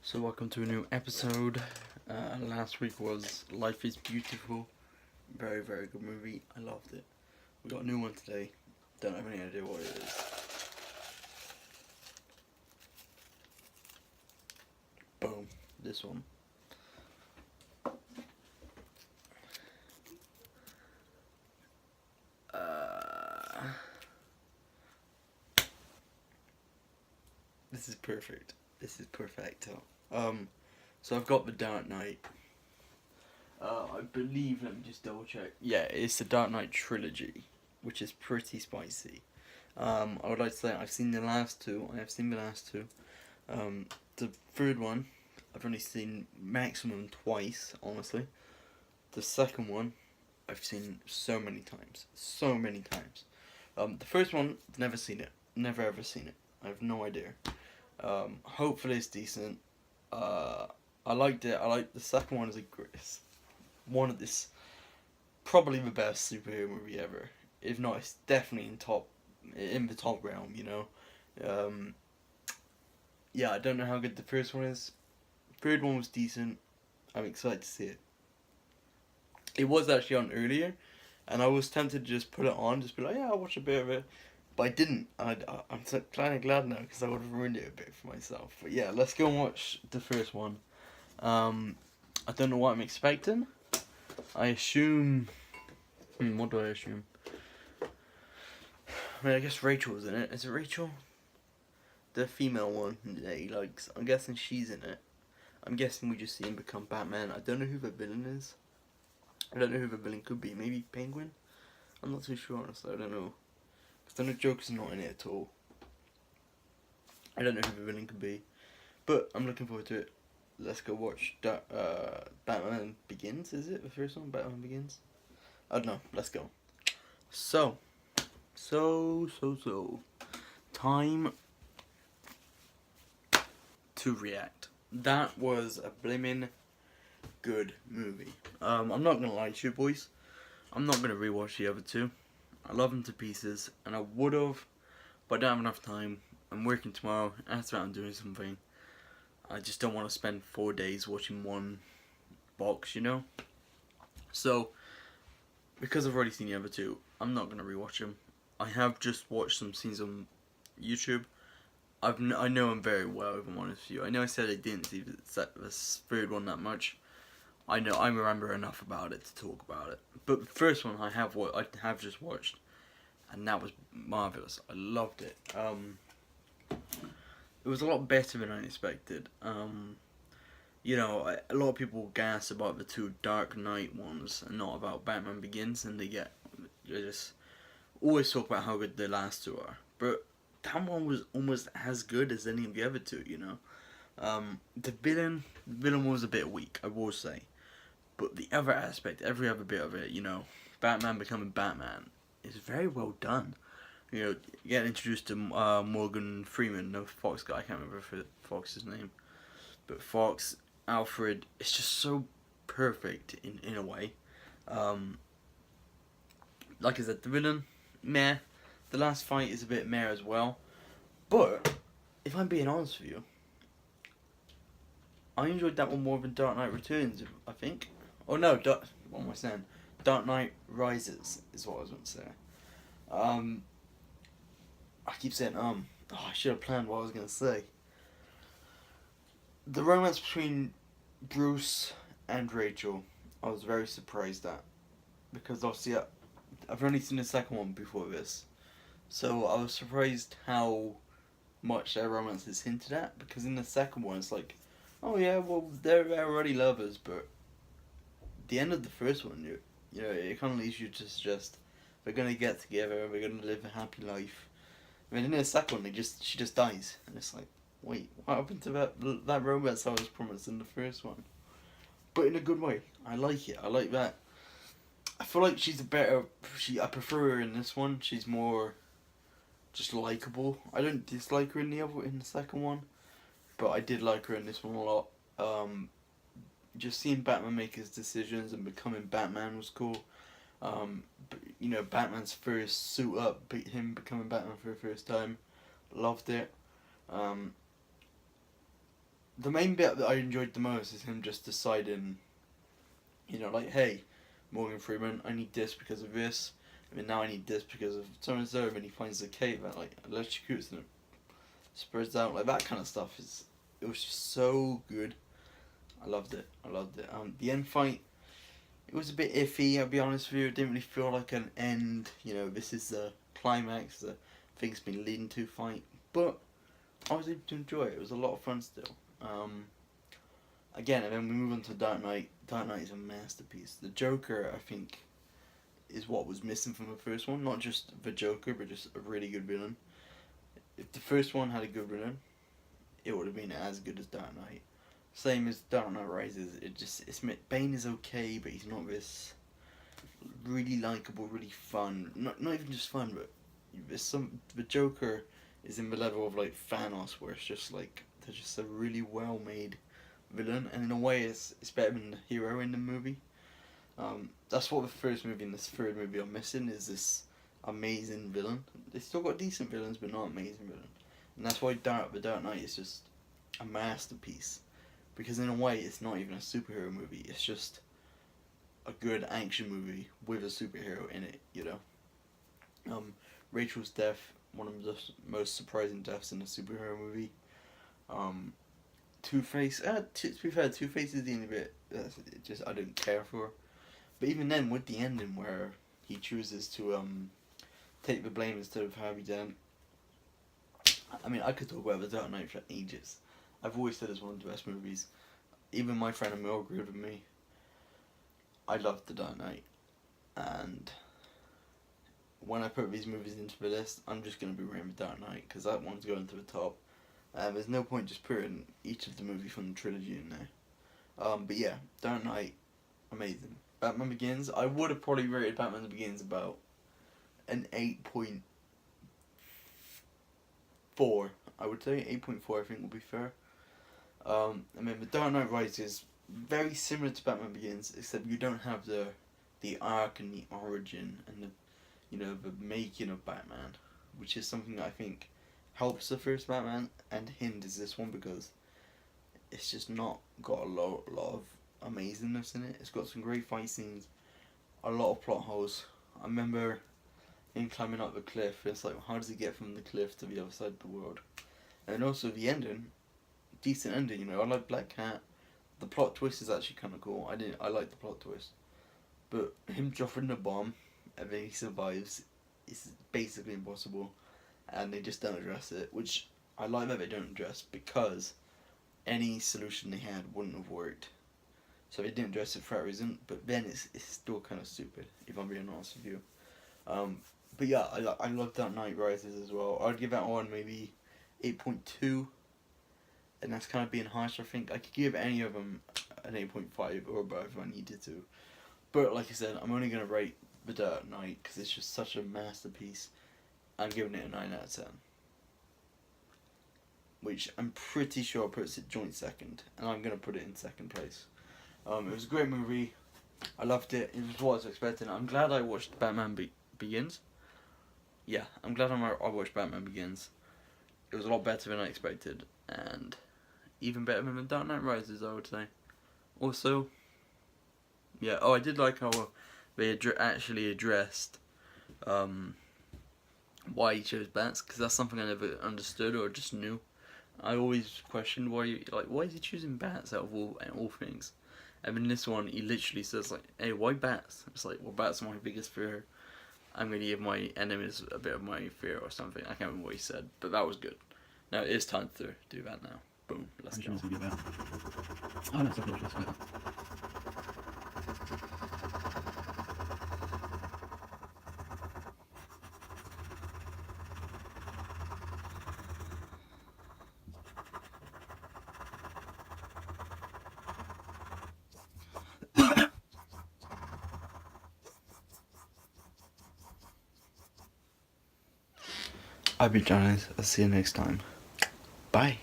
So welcome to a new episode. Last week was Life is Beautiful. Very, very good movie. I loved it. We got a new one today. Don't have any idea what it is. Boom. This one. This is perfect. This is perfecto. So I've got The Dark Knight. I believe, let me just double check. Yeah, it's the Dark Knight trilogy, which is pretty spicy. I would like to say I've seen the last two. I have seen the last two. The third one, I've only seen maximum twice, honestly. The second one, I've seen so many times. So many times. The first one, never seen it. Never ever seen it. I have no idea. Hopefully it's decent. I liked it. I like the second one. Is one of this, probably the best superhero movie ever. If not, it's definitely in the top realm. You know. Yeah, I don't know how good the first one is. Third one was decent. I'm excited to see it. It was actually on earlier, and I was tempted to just put it on, just be like, yeah, I'll watch a bit of it. But I didn't. I'm so kind of glad now because I would have ruined it a bit for myself. But yeah, let's go and watch the first one. I don't know what I'm expecting. I assume. What do I assume? I mean, I guess Rachel's in it. Is it Rachel? The female one that he likes. I'm guessing she's in it. I'm guessing we just see him become Batman. I don't know who the villain is. I don't know who the villain could be. Maybe Penguin? I'm not too sure, honestly. I don't know. Because I know Joker's not in it at all. I don't know who the villain could be. But I'm looking forward to it. Let's go watch Batman Begins, is it? The first one? Batman Begins? I don't know. Let's go. So. Time to react. That was a blimmin' good movie. I'm not gonna lie to you boys. I'm not gonna rewatch the other two. I love them to pieces, and I would've, but I don't have enough time. I'm working tomorrow. After that, I'm doing something. I just don't want to spend 4 days watching one box, you know. So, because I've already seen the other two, I'm not gonna rewatch them. I have just watched some scenes on YouTube. I know them very well, if I'm honest with you. I know I said I didn't see the third one that much. I know I remember enough about it to talk about it. But the first one I have just watched, and that was marvelous. I loved it. It was a lot better than I expected. You know, a lot of people gas about the two Dark Knight ones and not about Batman Begins, and they just always talk about how good the last two are. But that one was almost as good as any of the other two, you know. The villain was a bit weak, I will say. But the other aspect, every other bit of it, you know, Batman becoming Batman, is very well done. You know, getting introduced to Morgan Freeman, the Fox guy, I can't remember Fox's name. But Fox, Alfred, it's just so perfect in a way. Like I said, the villain, meh. The last fight is a bit meh as well. But, if I'm being honest with you, I enjoyed that one more than Dark Knight Returns, I think. Oh no, what am I saying? Dark Knight Rises is what I was going to say. I keep saying Oh, I should have planned what I was going to say. The romance between Bruce and Rachel, I was very surprised at. Because obviously I've only seen the second one before this. So I was surprised how much their romance is hinted at. Because in the second one it's like, oh yeah, well they're already lovers, but the end of the first one, you know, it kind of leaves you to suggest they're gonna get together, they're gonna live a happy life. I mean, in the second one, she just dies, and it's like, wait, what happened to that romance I was promised in the first one? But in a good way. I like it. I like that. I feel like she's I prefer her in this one. She's more just likable. I don't dislike her in the second one, but I did like her in this one a lot. Just seeing Batman make his decisions and becoming Batman was cool. You know, Batman's first suit up, him becoming Batman for the first time, loved it. the main bit that I enjoyed the most is him just deciding, like, hey, Morgan Freeman, I need this because of this. I mean, now I need this because of so and so. And he finds the cave and like electrocutes and it spreads out, like that kind of stuff. It was just so good. I loved it. I loved it. The end fight, it was a bit iffy. I'll be honest with you. It didn't really feel like an end. This is the climax, the thing's been leading to fight. But I was able to enjoy it. It was a lot of fun still. Again, and then we move on to Dark Knight. Dark Knight is a masterpiece. The Joker, I think, is what was missing from the first one. Not just the Joker, but just a really good villain. If the first one had a good villain, it would have been as good as Dark Knight. Same as Dark Knight Rises. Bane is okay, but he's not this really likable, really fun. Not even just fun, but the Joker is in the level of like Thanos, where it's just like they're just a really well made villain, and in a way it's better than the hero in the movie. That's what the first movie and this third movie are missing, is this amazing villain. They still got decent villains, but not amazing villain. And that's why The Dark Knight is just a masterpiece. Because in a way, it's not even a superhero movie. It's just a good action movie with a superhero in it, Rachel's death, one of the most surprising deaths in a superhero movie. Two-Face, to be fair, Two-Face is the only bit I don't care for. But even then, with the ending where he chooses to take the blame instead of Harvey Dent. I mean, I could talk about The Dark Knight for ages. I've always said it's one of the best movies. Even my friend Emil agreed with me. I loved The Dark Knight. And when I put these movies into the list, I'm just going to be rating The Dark Knight, because that one's going to the top. There's no point just putting each of the movies from the trilogy in there. But yeah, Dark Knight, amazing. Batman Begins, I would have probably rated Batman Begins about an 8.4. I would say 8.4, I think would be fair. I mean, The Dark Knight Rises, very similar to Batman Begins, except you don't have the arc and the origin and the making of Batman, which is something that I think helps the first Batman and hinders this one, because it's just not got a lot of amazingness in it. It's got some great fight scenes, a lot of plot holes. I remember him climbing up the cliff. It's like, how does he get from the cliff to the other side of the world? And also the ending, decent ending. I like Black Cat. The plot twist is actually kind of cool. I like the plot twist, but him dropping the bomb and then he survives is basically impossible, and they just don't address it. Which I like that they don't address, because any solution they had wouldn't have worked. So they didn't address it for that reason. But then it's still kind of stupid, if I'm being honest with you. But yeah, I love Dark Knight Rises as well. I'd give that one maybe 8.2, and that's kind of being harsh. I think I could give any of them an 8.5 or above if I needed to. But like I said, I'm only going to rate The Dark Knight because it's just such a masterpiece. I'm giving it a 9 out of 10. Which I'm pretty sure puts it joint second, and I'm going to put it in second place. It was a great movie. I loved it. It was what I was expecting. I'm glad I watched Batman Begins. Yeah, I'm glad I watched Batman Begins. It was a lot better than I expected, and even better than The Dark Knight Rises, I would say. Also, yeah, I did like how they actually addressed why he chose bats, because that's something I never understood or just knew. I always questioned why is he choosing bats out of all things. And in this one, he literally says like, "Hey, why bats?" It's like, well, bats are my biggest fear. I'm gonna give my enemies a bit of my fear or something. I can't remember what he said, but that was good. Now it is time to do that now. Boom, let's go. Oh, no, I'll be Jonas. I'll see you next time. Bye.